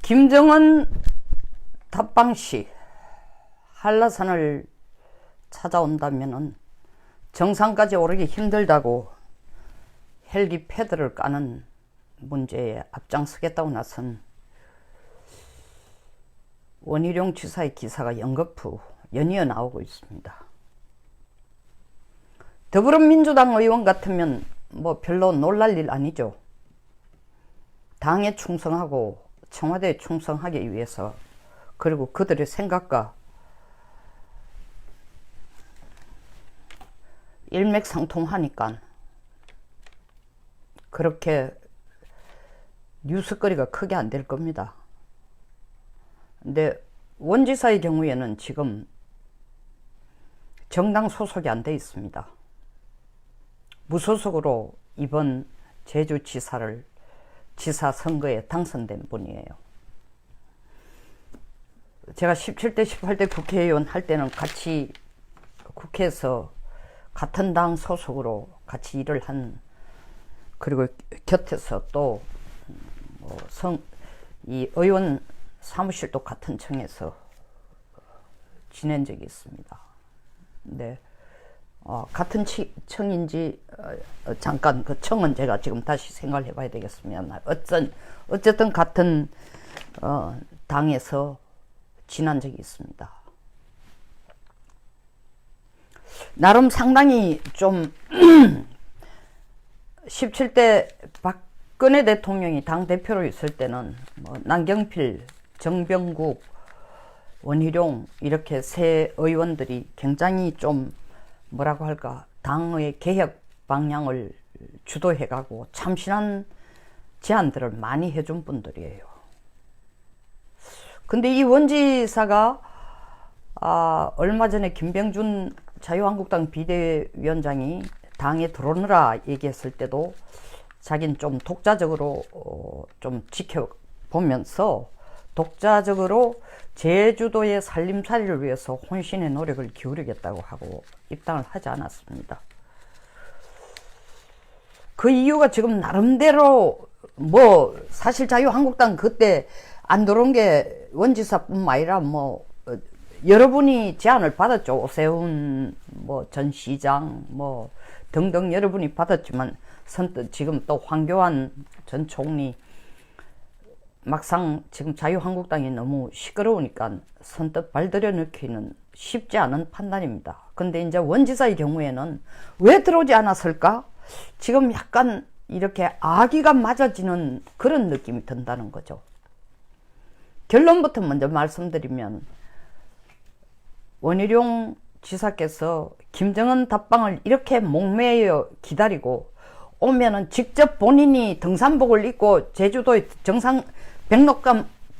김정은 답방시 한라산을 찾아온다면은 정상까지 오르기 힘들다고 헬기 패드를 까는 문제에 앞장서겠다고 나선 원희룡 지사의 기사가 연거푸 연이어 나오고 있습니다. 더불어민주당 의원 같으면 뭐 별로 놀랄 일 아니죠. 당에 충성하고 청와대에 충성하기 위해서, 그리고 그들의 생각과 일맥상통하니까 그렇게 뉴스거리가 크게 안 될 겁니다. 근데 원지사의 경우에는 지금 정당 소속이 안 돼 있습니다. 무소속으로 이번 제주지사 선거에 당선된 분이에요. 제가 17대 18대 국회의원 할 때는 같이 국회에서 같은 당 소속으로 같이 일을 한, 그리고 곁에서 또 이 의원 사무실도 같은 층에서 지낸 적이 있습니다. 근데 같은 층인지 잠깐 그 층은 제가 지금 다시 생각을 해봐야 되겠습니다. 어쨌든 같은 당에서 지난 적이 있습니다. 나름 상당히 좀 17대 박근혜 대통령이 당대표로 있을 때는 뭐 남경필, 정병국, 원희룡 이렇게 세 의원들이 굉장히 좀 뭐라고 할까, 당의 개혁 방향을 주도해가고 참신한 제안들을 많이 해준 분들이에요. 근데 이 원지사가 얼마 전에 김병준 자유한국당 비대위원장이 당에 들어오느라 얘기했을 때도 자기는 좀 독자적으로 좀 지켜보면서 독자적으로 제주도의 살림살이를 위해서 혼신의 노력을 기울이겠다고 하고 입당을 하지 않았습니다. 그 이유가 지금 나름대로 뭐 사실 자유한국당 그때 안 들어온 게 원지사뿐만 아니라 뭐 여러분이 제안을 받았죠. 오세훈 뭐 전 시장 뭐 등등 여러분이 받았지만 선뜻 지금 또 황교안 전 총리 막상 지금 자유한국당이 너무 시끄러우니까 선뜻 발들여 넣기는 쉽지 않은 판단입니다. 근데 이제 원지사의 경우에는 왜 들어오지 않았을까? 지금 약간 이렇게 아기가 맞아지는 그런 느낌이 든다는 거죠. 결론부터 먼저 말씀드리면 원희룡 지사께서 김정은 답방을 이렇게 목매여 기다리고 오면은 직접 본인이 등산복을 입고 제주도의 정상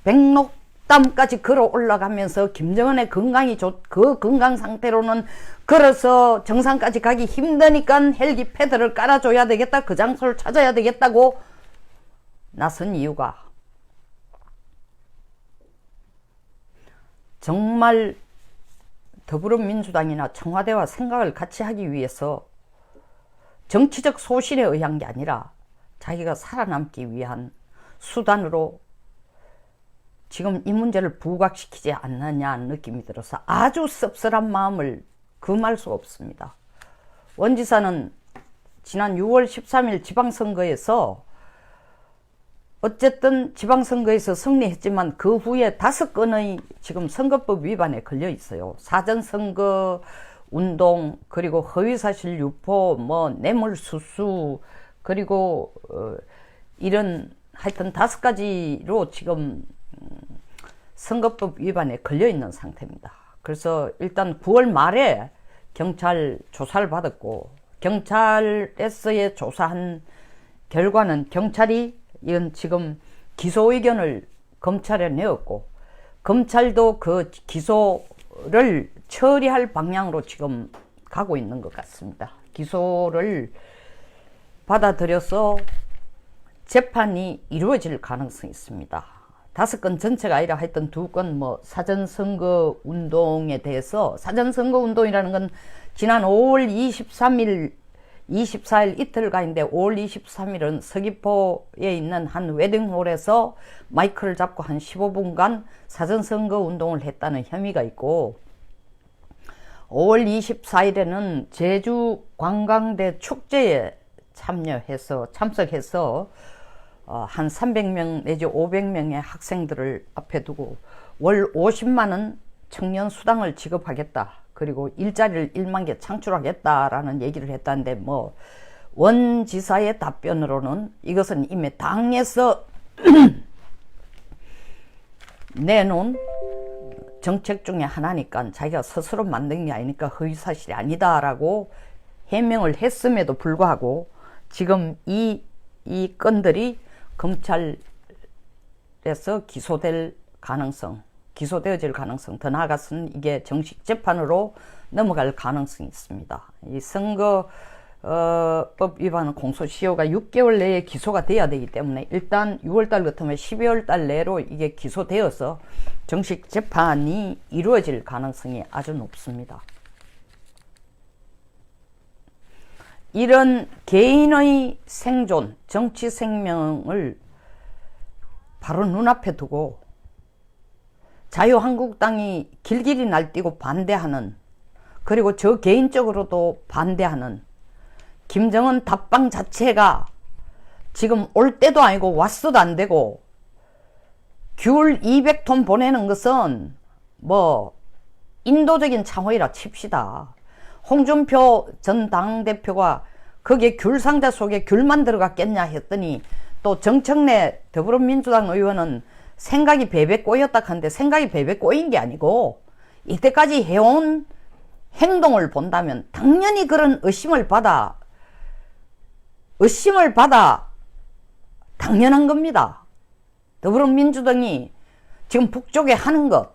백록담까지 걸어 올라가면서 김정은의 그 건강 상태로는 걸어서 정상까지 가기 힘드니까 헬기 패드를 깔아줘야 되겠다, 그 장소를 찾아야 되겠다고 나선 이유가 정말 더불어민주당이나 청와대와 생각을 같이 하기 위해서 정치적 소신에 의한 게 아니라 자기가 살아남기 위한 수단으로 지금 이 문제를 부각시키지 않느냐는 느낌이 들어서 아주 씁쓸한 마음을 금할 수 없습니다. 원지사는 지난 6월 13일 지방선거에서 어쨌든 지방선거에서 승리했지만 그 후에 5건의 지금 선거법 위반에 걸려 있어요. 사전선거 운동, 그리고 허위사실 유포, 뭐 뇌물수수, 그리고 이런 하여튼 5가지로 지금 선거법 위반에 걸려 있는 상태입니다. 그래서 일단 9월 말에 경찰 조사를 받았고, 경찰에서의 조사한 결과는 경찰이 이건 지금 기소 의견을 검찰에 내었고, 검찰도 그 기소를 처리할 방향으로 지금 가고 있는 것 같습니다. 기소를 받아들여서 재판이 이루어질 가능성이 있습니다. 5건 전체가 아니라 하여튼 2건 뭐 사전선거 운동에 대해서, 사전선거 운동이라는 건 지난 5월 23일 24일 이틀가인데 5월 23일은 서귀포에 있는 한 웨딩홀에서 마이크를 잡고 한 15분간 사전선거 운동을 했다는 혐의가 있고, 5월 24일에는 제주 관광대 축제에 참석해서 한 300명 내지 500명의 학생들을 앞에 두고 월 50만원 청년 수당을 지급하겠다. 그리고 일자리를 1만 개 창출하겠다라는 얘기를 했다는데, 뭐 원 지사의 답변으로는 이것은 이미 당에서 내놓은 정책 중에 하나니까 자기가 스스로 만든 게 아니니까 허위사실이 아니다라고 해명을 했음에도 불구하고 지금 이 건들이 검찰에서 기소되어질 가능성, 더 나아가서는 이게 정식 재판으로 넘어갈 가능성이 있습니다. 이 선거법 위반 공소시효가 6개월 내에 기소가 돼야 되기 때문에 일단 6월달 같으면 12월달 내로 이게 기소되어서 정식 재판이 이루어질 가능성이 아주 높습니다. 이런 개인의 생존, 정치 생명을 바로 눈앞에 두고 자유한국당이 길길이 날뛰고 반대하는, 그리고 저 개인적으로도 반대하는 김정은 답방 자체가 지금 올 때도 아니고 왔어도 안 되고, 귤 200톤 보내는 것은 뭐 인도적인 창호이라 칩시다. 홍준표 전 당대표가 거기에 귤 상자 속에 귤만 들어갔겠냐 했더니, 또 정청래 더불어민주당 의원은 생각이 베베 꼬였다 하는데, 생각이 베베 꼬인 게 아니고 이때까지 해온 행동을 본다면 당연히 그런 의심을 받아 당연한 겁니다. 더불어민주당이 지금 북쪽에 하는 것,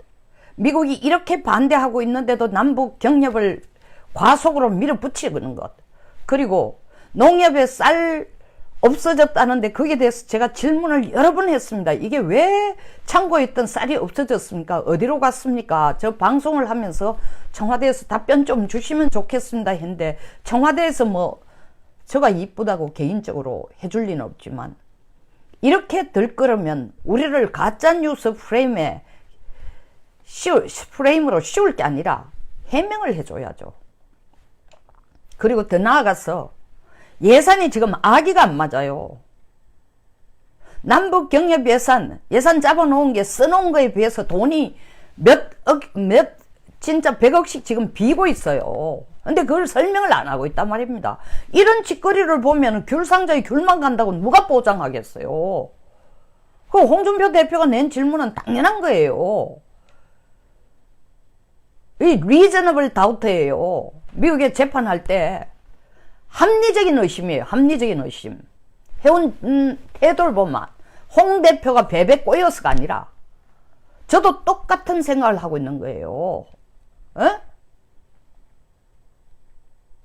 미국이 이렇게 반대하고 있는데도 남북 경협을 과속으로 밀어붙이는 것, 그리고 농협에 쌀 없어졌다는데 거기에 대해서 제가 질문을 여러 번 했습니다. 이게 왜 창고에 있던 쌀이 없어졌습니까? 어디로 갔습니까? 저 방송을 하면서 청와대에서 답변 좀 주시면 좋겠습니다 했는데, 청와대에서 뭐 저가 이쁘다고 개인적으로 해줄 리는 없지만, 이렇게 들끓으면 우리를 가짜뉴스 프레임으로 씌울 게 아니라 해명을 해줘야죠. 그리고 더 나아가서 예산이 지금 아기가 안 맞아요. 남북 경협 예산 잡아놓은 게 써놓은 거에 비해서 돈이 진짜 100억씩 지금 비고 있어요. 근데 그걸 설명을 안 하고 있단 말입니다. 이런 짓거리를 보면 귤 상자에 귤만 간다고 누가 보장하겠어요? 그 홍준표 대표가 낸 질문은 당연한 거예요. 이 리저너블 다우트예요. 미국에 재판할 때 합리적인 의심이에요. 합리적인 의심. 해온 태도를 보면 홍 대표가 베베 꼬여서가 아니라 저도 똑같은 생각을 하고 있는 거예요. 에?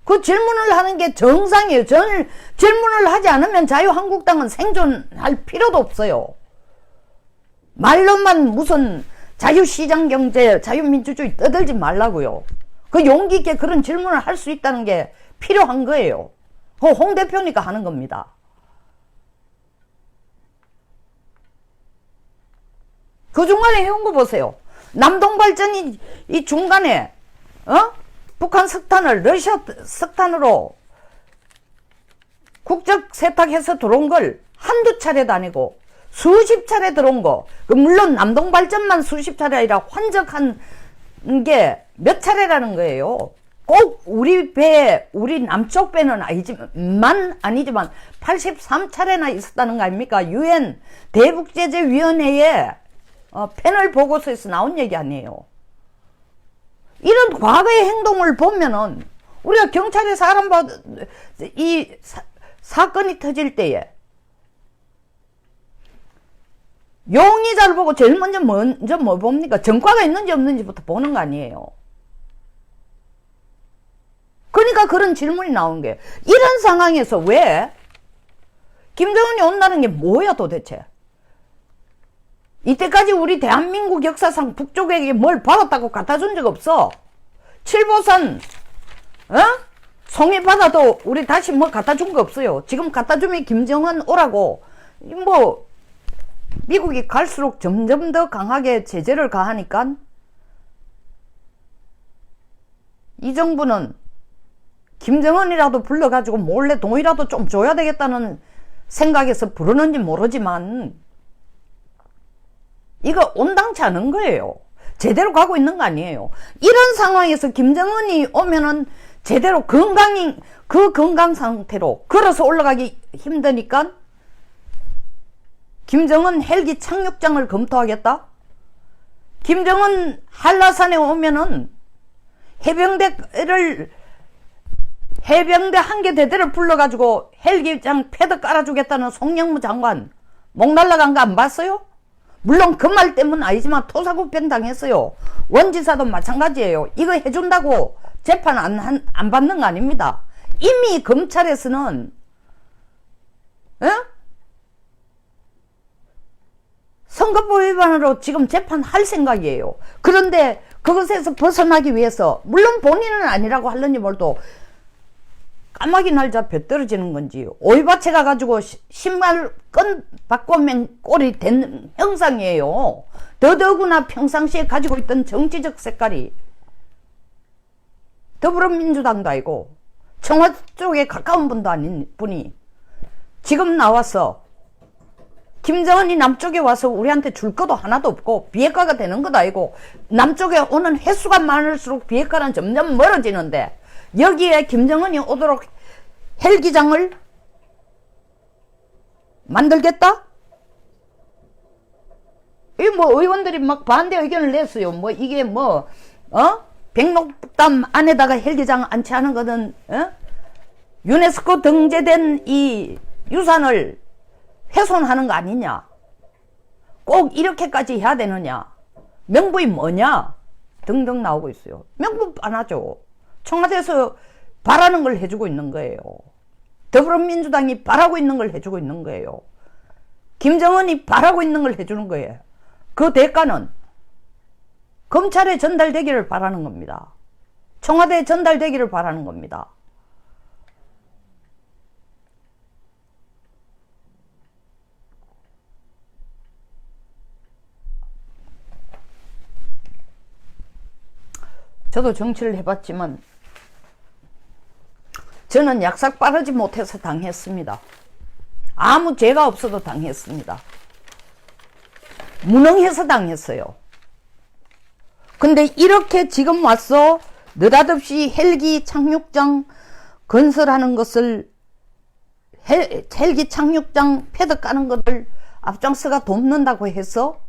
그 질문을 하는 게 정상이에요. 질문을 하지 않으면 자유한국당은 생존할 필요도 없어요. 말로만 무슨 자유시장경제, 자유민주주의 떠들지 말라고요. 그 용기 있게 그런 질문을 할 수 있다는 게 필요한 거예요. 홍 대표니까 하는 겁니다. 그 중간에 해온 거 보세요. 남동발전이 이 중간에 북한 석탄을 러시아 석탄으로 국적 세탁해서 들어온 걸 한두 차례도 아니고 수십 차례 들어온 거, 물론 남동발전만 수십 차례 아니라 환적한 게 몇 차례라는 거예요. 꼭 우리 남쪽 배는 아니지만 83차례나 있었다는 거 아닙니까? UN 대북제재위원회에 패널 보고서에서 나온 얘기 아니에요. 이런 과거의 행동을 보면은 우리가 경찰에 이 사건이 터질 때에 용의자를 보고 제일 먼저 뭐 봅니까? 전과가 있는지 없는지부터 보는 거 아니에요. 그러니까 그런 질문이 나온 게, 이런 상황에서 왜 김정은이 온다는 게 뭐야 도대체? 이때까지 우리 대한민국 역사상 북쪽에게 뭘 받았다고 갖다 준 적 없어. 칠보산 송이받아도 우리 다시 뭐 갖다 준 거 없어요. 지금 갖다 주면 김정은 오라고 뭐 미국이 갈수록 점점 더 강하게 제재를 가하니까 이 정부는 김정은이라도 불러가지고 몰래 돈이라도 좀 줘야 되겠다는 생각에서 부르는지 모르지만 이거 온당치 않은 거예요. 제대로 가고 있는 거 아니에요. 이런 상황에서 김정은이 오면은 제대로 그 건강 상태로 걸어서 올라가기 힘드니까 김정은 헬기 착륙장을 검토하겠다? 김정은 한라산에 오면은 해병대 한 개 대대를 불러가지고 헬기장 패드 깔아주겠다는 송영무 장관 목 날라간 거 안 봤어요? 물론 그 말 때문은 아니지만 토사구팽 당했어요. 원지사도 마찬가지예요. 이거 해준다고 재판 안 받는 거 아닙니다. 이미 검찰에서는 선거법 위반으로 지금 재판할 생각이에요. 그런데 그것에서 벗어나기 위해서 물론 본인은 아니라고 하려니 몰도 까마귀 날자 벼 떨어지는 건지 오이밭에 가가지고 신발 끈 바꾸면 꼴이 된 형상이에요. 더더구나 평상시에 가지고 있던 정치적 색깔이 더불어민주당도 아니고 청와대 쪽에 가까운 분도 아닌 분이 지금 나와서 김정은이 남쪽에 와서 우리한테 줄 것도 하나도 없고 비핵화가 되는 것도 아니고 남쪽에 오는 횟수가 많을수록 비핵화는 점점 멀어지는데 여기에 김정은이 오도록 헬기장을 만들겠다? 이 뭐 의원들이 막 반대 의견을 냈어요. 뭐 이게 뭐 백록담 안에다가 헬기장 안치하는 거는 유네스코 등재된 이 유산을 훼손하는 거 아니냐? 꼭 이렇게까지 해야 되느냐? 명분이 뭐냐? 등등 나오고 있어요. 명분 안 하죠. 청와대에서 바라는 걸 해주고 있는 거예요. 더불어민주당이 바라고 있는 걸 해주고 있는 거예요. 김정은이 바라고 있는 걸 해주는 거예요. 그 대가는 검찰에 전달되기를 바라는 겁니다. 청와대에 전달되기를 바라는 겁니다. 저도 정치를 해봤지만 저는 약삭 빠르지 못해서 당했습니다. 아무 죄가 없어도 당했습니다. 무능해서 당했어요. 근데 이렇게 지금 와서 느닷없이 헬기 착륙장 건설하는 것을 헬기 착륙장 패드 까는 것을 앞장서가 돕는다고 해서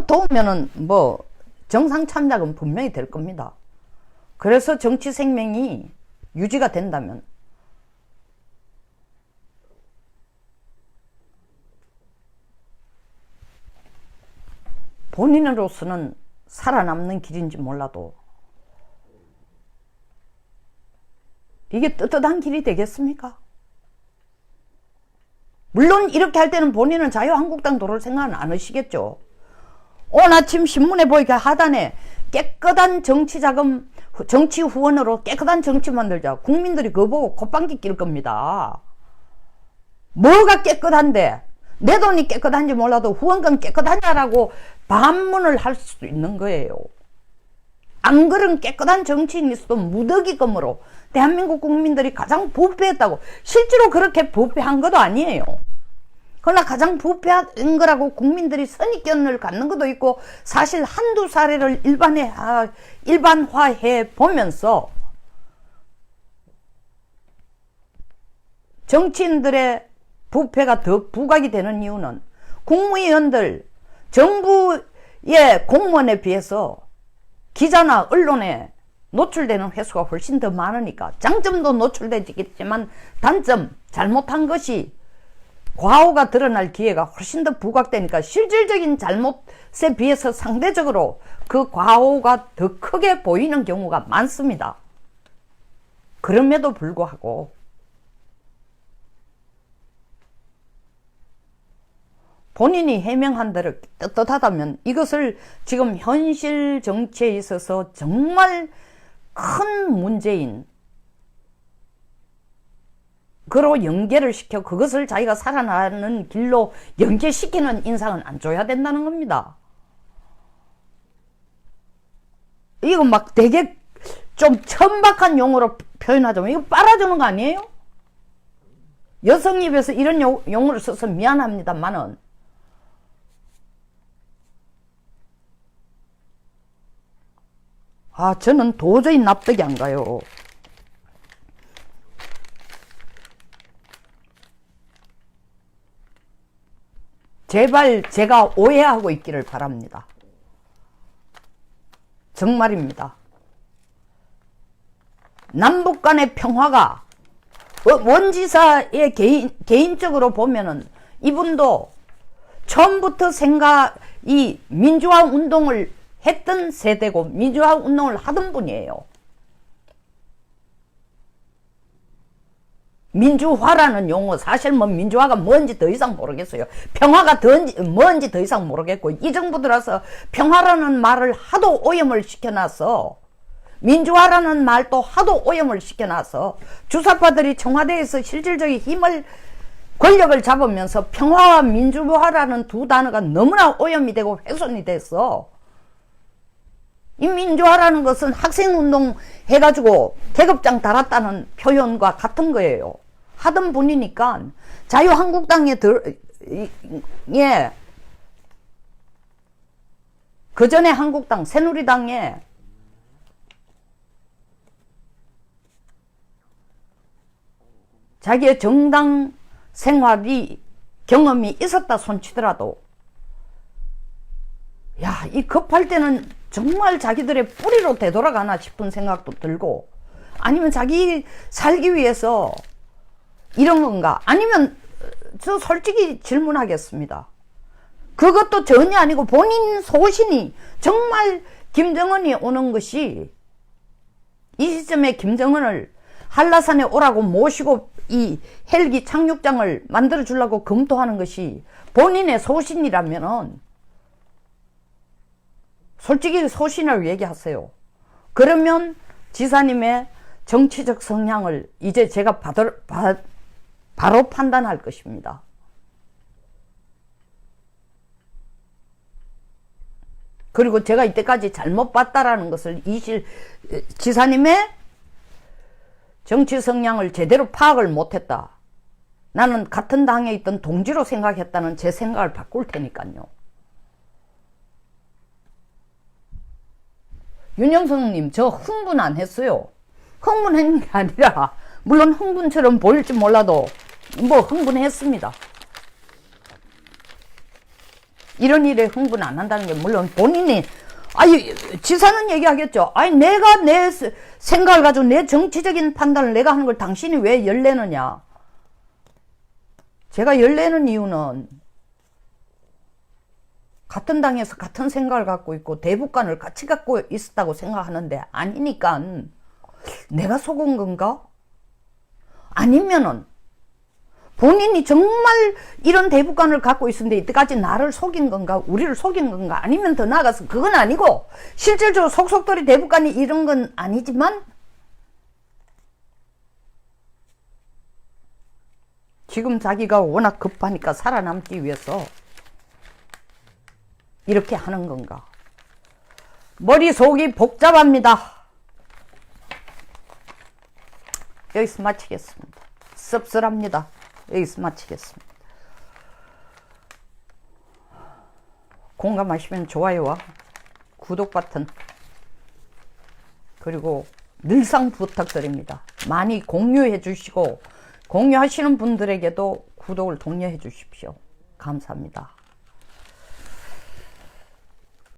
도우면은 뭐 정상 참작은 분명히 될 겁니다. 그래서 정치 생명이 유지가 된다면 본인으로서는 살아남는 길인지 몰라도 이게 떳떳한 길이 되겠습니까? 물론 이렇게 할 때는 본인은 자유한국당 도를 생각은 안 하시겠죠. 오늘 아침 신문에 보니까 하단에 깨끗한 정치자금, 정치 후원으로 깨끗한 정치 만들자. 국민들이 그거 보고 콧방귀 낄 겁니다. 뭐가 깨끗한데? 내 돈이 깨끗한지 몰라도 후원금 깨끗하냐라고 반문을 할 수도 있는 거예요. 안 그런 깨끗한 정치인이 있어도 무더기금으로 대한민국 국민들이 가장 부패했다고. 실제로 그렇게 부패한 것도 아니에요. 그러나 가장 부패한 거라고 국민들이 선입견을 갖는 것도 있고 사실 한두 사례를 일반화해 보면서 정치인들의 부패가 더 부각이 되는 이유는 국무위원들, 정부의 공무원에 비해서 기자나 언론에 노출되는 횟수가 훨씬 더 많으니까 장점도 노출되겠지만 단점, 잘못한 것이 과오가 드러날 기회가 훨씬 더 부각되니까 실질적인 잘못에 비해서 상대적으로 그 과오가 더 크게 보이는 경우가 많습니다. 그럼에도 불구하고 본인이 해명한 대로 떳떳하다면 이것을 지금 현실 정치에 있어서 정말 큰 문제인 그로 연계를 시켜 그것을 자기가 살아나는 길로 연계시키는 인상은 안 줘야 된다는 겁니다. 이거 막 되게 좀 천박한 용어로 표현하자면 이거 빨아주는 거 아니에요? 여성 입에서 이런 용어를 써서 미안합니다만은 저는 도저히 납득이 안 가요. 제발 제가 오해하고 있기를 바랍니다. 정말입니다. 남북 간의 평화가 원지사의 개인적으로 보면은 이분도 처음부터 이 민주화 운동을 했던 세대고 민주화 운동을 하던 분이에요. 민주화라는 용어, 사실 뭐 민주화가 뭔지 더 이상 모르겠어요. 평화가 뭔지 더 이상 모르겠고, 이 정부 들어서 평화라는 말을 하도 오염을 시켜놔서, 민주화라는 말도 하도 오염을 시켜놔서, 주사파들이 청와대에서 실질적인 권력을 잡으면서 평화와 민주화라는 두 단어가 너무나 오염이 되고 훼손이 됐어. 이 민주화라는 것은 학생운동 해가지고 계급장 달았다는 표현과 같은 거예요. 하던 분이니까 자유한국당에 그 전에 한국당 새누리당에 자기의 정당 생활이 경험이 있었다 손치더라도 이 급할 때는 정말 자기들의 뿌리로 되돌아가나 싶은 생각도 들고, 아니면 자기 살기 위해서 이런 건가? 아니면 저 솔직히 질문하겠습니다. 그것도 전혀 아니고 본인 소신이 정말 김정은이 오는 것이, 이 시점에 김정은을 한라산에 오라고 모시고 이 헬기 착륙장을 만들어 주려고 검토하는 것이 본인의 소신이라면은 솔직히 소신을 얘기하세요. 그러면 지사님의 정치적 성향을 이제 제가 바로 판단할 것입니다. 그리고 제가 이때까지 잘못 봤다라는 것을 지사님의 정치 성향을 제대로 파악을 못했다. 나는 같은 당에 있던 동지로 생각했다는 제 생각을 바꿀 테니까요. 윤영성님, 저 흥분 안 했어요. 흥분한 게 아니라, 물론 흥분처럼 보일지 몰라도 뭐 흥분했습니다. 이런 일에 흥분 안 한다는 게 물론 본인이, 지사는 얘기하겠죠. 내가 내 생각을 가지고 내 정치적인 판단을 내가 하는 걸 당신이 왜 열내느냐. 제가 열내는 이유는 같은 당에서 같은 생각을 갖고 있고 대북관을 같이 갖고 있었다고 생각하는데 아니니까 내가 속은 건가? 아니면은 본인이 정말 이런 대북관을 갖고 있었는데 이때까지 나를 속인 건가? 우리를 속인 건가? 아니면 더 나아가서 그건 아니고 실질적으로 속속들이 대북관이 이런 건 아니지만 지금 자기가 워낙 급하니까 살아남기 위해서 이렇게 하는 건가? 머릿속이 복잡합니다. 여기서 마치겠습니다. 씁쓸합니다. 여기서 마치겠습니다. 공감하시면 좋아요와 구독 버튼, 그리고 늘상 부탁드립니다. 많이 공유해 주시고 공유하시는 분들에게도 구독을 독려해 주십시오. 감사합니다.